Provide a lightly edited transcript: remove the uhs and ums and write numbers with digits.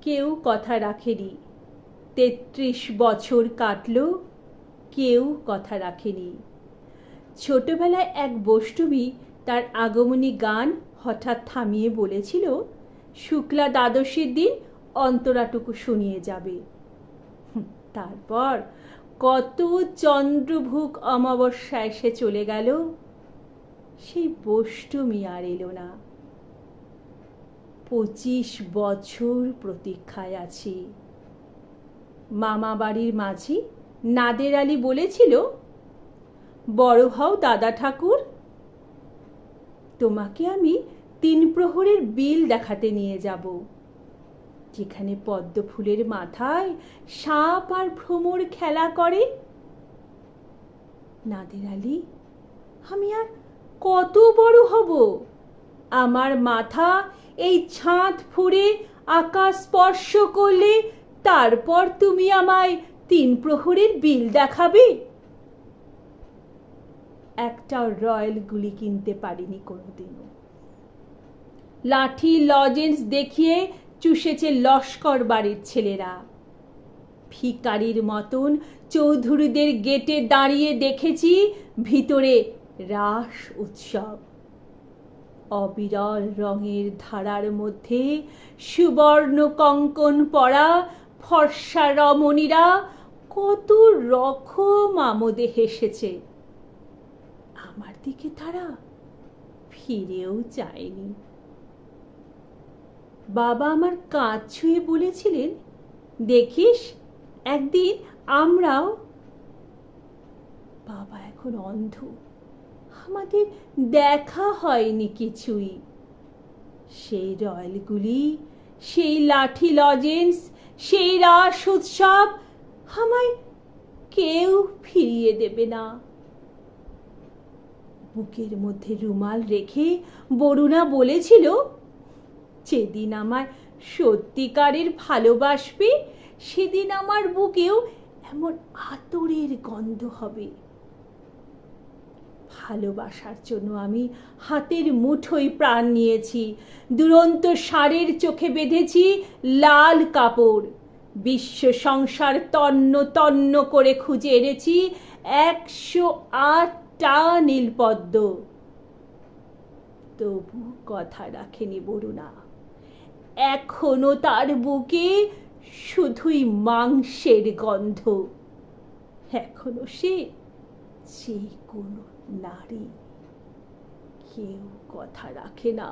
কেউ কথা রাখেনি। ৩৩ বছর কাটল, কেউ কথা রাখেনি। ছোটবেলায় এক বষ্টমী তার আগমনী গান হঠাৎ থামিয়ে বলেছিল, শুক্লা দ্বাদশীর দিন অন্তরাটুকু শুনিয়ে যাবে। তারপর কত চন্দ্রভুক অমাবস্যা এসে চলে গেল, সেই বষ্টমী আর এলো না। ২৫ বছর প্রতীক্ষায় আছি। মামা বাড়ির মাঝি নাদের আলী বলেছিল, বড় হও দাদা ঠাকুর, তোমাকে আমি ৩ প্রহরের বিল দেখাতে নিয়ে যাব, যেখানে পদ্ম ফুলের মাথায় সাপ আর ভ্রমর খেলা করে। নাদের আলী, আমি আর কত বড় হব? আমার মাথা এই ছাদ ফুঁড়ে আকাশ স্পর্শ করলে তারপর তুমি আমায় ৩ প্রহরের বিল দেখাবে? একটা রয়্যাল গুলি কিনতে পারিনি কোনোদিনও। লাঠি লজেন্স দেখিয়ে চুষেছে লস্কর বাড়ির ছেলেরা। ভিখারির মতন চৌধুরীদের গেটে দাঁড়িয়ে দেখেছি ভিতরে রাস উৎসব। অবিরল রঙের ধারার মধ্যে সুবর্ণ কঙ্কন পরা ফর্সা রমণীরা কত রকম আমোদে হেসেছে। আমার দিকে তারা ফিরেও চায়নি। বাবা আমার কাঁধ ছুঁয়ে বলেছিলেন, দেখিস একদিন আমরাও। বাবা এখন অন্ধ, আমাদের দেখা হয়নি কিছুই। সেই রয়্যালগুলি, সেই লাঠি লজেন্স, সেই রাস উৎসব আমায় কেউ ফিরিয়ে দেবে না। বুকের মধ্যে রুমাল রেখে বরুণা বলেছিল, যেদিন আমায় সত্যিকারের ভালোবাসবে সেদিন আমার বুকেও এমন আতরের গন্ধ হবে। ভালোবাসার জন্য আমি হাতের মুঠোয় প্রাণ নিয়েছি, দুরন্ত ষাঁড়ের চোখে বেঁধেছি লাল কাপড়, বিশ্ব সংসার তন্ন তন্ন করে খুঁজে এনেছি ১০৮টা নীলপদ্ম। তবু কথা রাখেনি বরুণা। এখনো তার বুকে শুধুই মাংসের গন্ধ। এখনো সে যে কোনো নারী। কেউ কথা রাখে না।